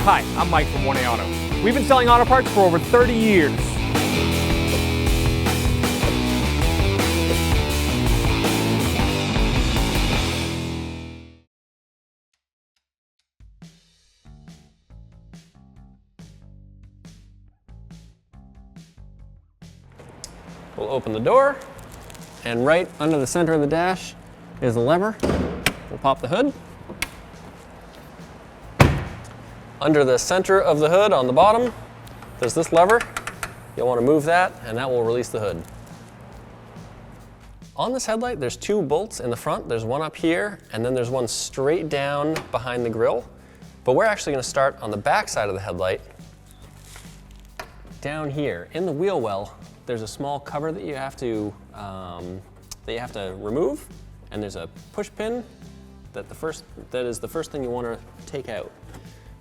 Hi, I'm Mike from 1A Auto. We've been selling auto parts for over 30 years. We'll open the door, and right under the center of the dash is a lever. We'll pop the hood. Under the center of the hood on the bottom, there's this lever. You'll want to move that, and that will release the hood. On this headlight, there's two bolts in the front. There's one up here, and then there's one straight down behind the grille. But we're actually going to start on the back side of the headlight, down here. In the wheel well, there's a small cover that you have to remove, and there's a push pin that is the first thing you want to take out.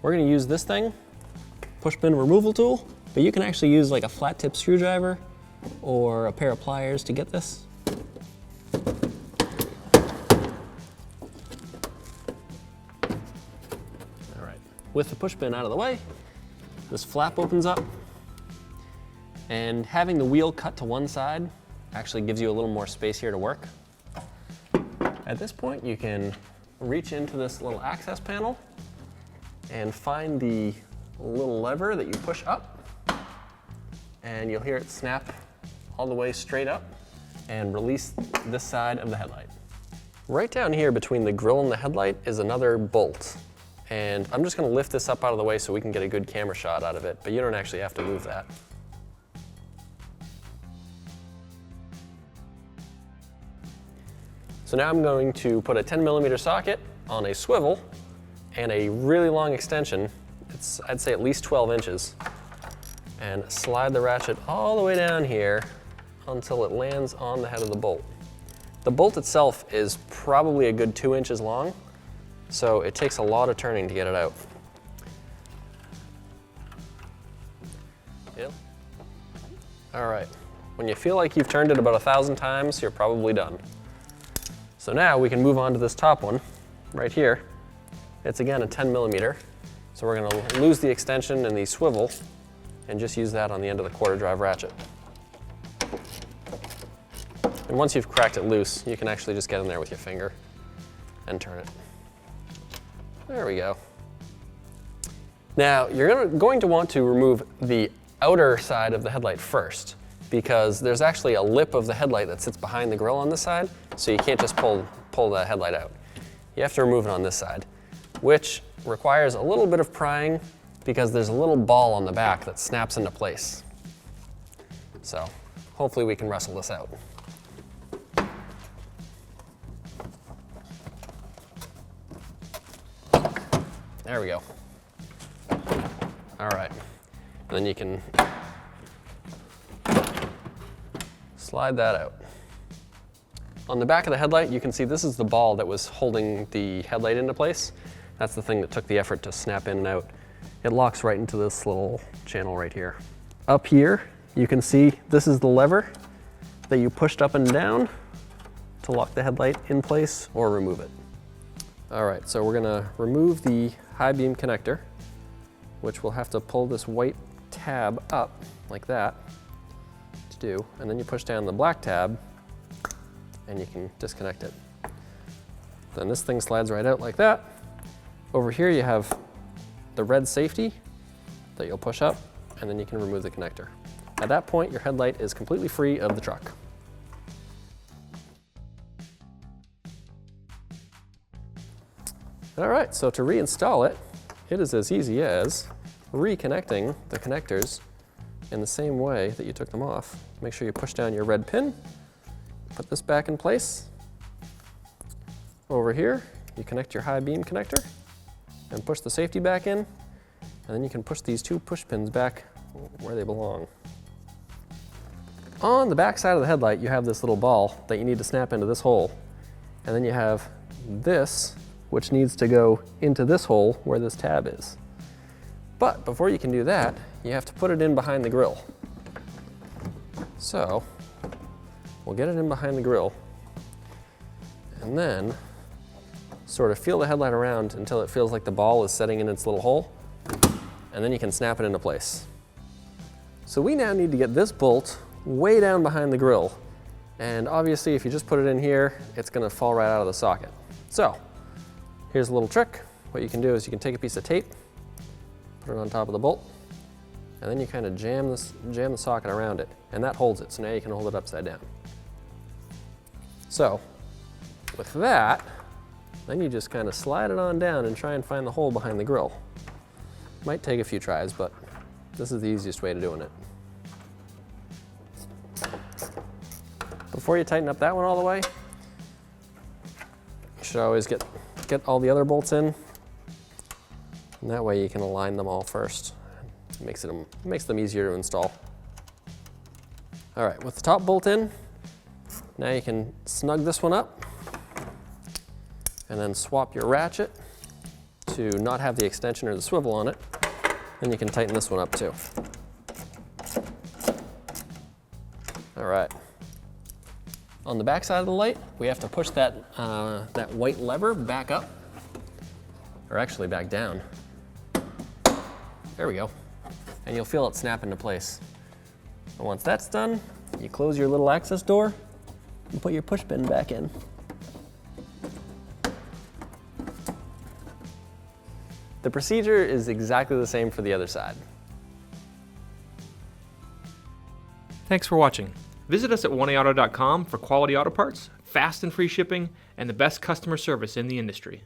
We're going to use this thing, push pin removal tool, but you can actually use like a flat tip screwdriver or a pair of pliers to get this. All right, with the push pin out of the way, this flap opens up. And having the wheel cut to one side actually gives you a little more space here to work. At this point, you can reach into this little access panel and find the little lever that you push up, and you'll hear it snap all the way straight up and release this side of the headlight. Right down here between the grille and the headlight is another bolt. And I'm just going to lift this up out of the way so we can get a good camera shot out of it, but you don't actually have to move that. So now I'm going to put a 10mm socket on a swivel and a really long extension. I'd say at least 12 inches. And slide the ratchet all the way down here until it lands on the head of the bolt. The bolt itself is probably a good 2 inches long, so it takes a lot of turning to get it out. Yeah. All right, when you feel like you've turned it about 1,000 times, you're probably done. So now we can move on to this top one right here. It's again a 10mm. So we're going to lose the extension and the swivel and just use that on the end of the quarter drive ratchet. And once you've cracked it loose, you can actually just get in there with your finger and turn it. There we go. Now you're going to want to remove the outer side of the headlight first, because there's actually a lip of the headlight that sits behind the grille on this side, so you can't just pull the headlight out. You have to remove it on this side, which requires a little bit of prying because there's a little ball on the back that snaps into place. So hopefully we can wrestle this out. There we go. All right, and then you can slide that out. On the back of the headlight, you can see this is the ball that was holding the headlight into place. That's the thing that took the effort to snap in and out. It locks right into this little channel right here. Up here, you can see this is the lever that you pushed up and down to lock the headlight in place or remove it. All right, so we're gonna remove the high beam connector, which we'll have to pull this white tab up like that to do, and then you push down the black tab and you can disconnect it. Then this thing slides right out like that. Over here you have the red safety that you'll push up, and then you can remove the connector. At that point, your headlight is completely free of the truck. All right, so to reinstall it, it is as easy as reconnecting the connectors in the same way that you took them off. Make sure you push down your red pin, put this back in place. Over here, you connect your high beam connector and push the safety back in, and then you can push these two push pins back where they belong. On the back side of the headlight, you have this little ball that you need to snap into this hole, and then you have this, which needs to go into this hole where this tab is. But before you can do that, you have to put it in behind the grille. So we'll get it in behind the grille, and then sort of feel the headlight around until it feels like the ball is setting in its little hole. and then you can snap it into place. So we now need to get this bolt way down behind the grill. And obviously if you just put it in here, it's gonna fall right out of the socket. So here's a little trick. What you can do is you can take a piece of tape, put it on top of the bolt, and then you kind of jam the socket around it, and that holds it. So now you can hold it upside down. So with that, then you just kind of slide it on down and try and find the hole behind the grill. Might take a few tries, but this is the easiest way to doing it. Before you tighten up that one all the way, you should always get all the other bolts in, and that way you can align them all first. It makes them easier to install. All right, with the top bolt in, now you can snug this one up and then swap your ratchet to not have the extension or the swivel on it. Then you can tighten this one up too. All right. On the back side of the light, we have to push that white lever back up, or actually back down. There we go. And you'll feel it snap into place. And once that's done, you close your little access door and put your push pin back in. The procedure is exactly the same for the other side. Thanks for watching. Visit us at oneauto.com for quality auto parts, fast and free shipping, and the best customer service in the industry.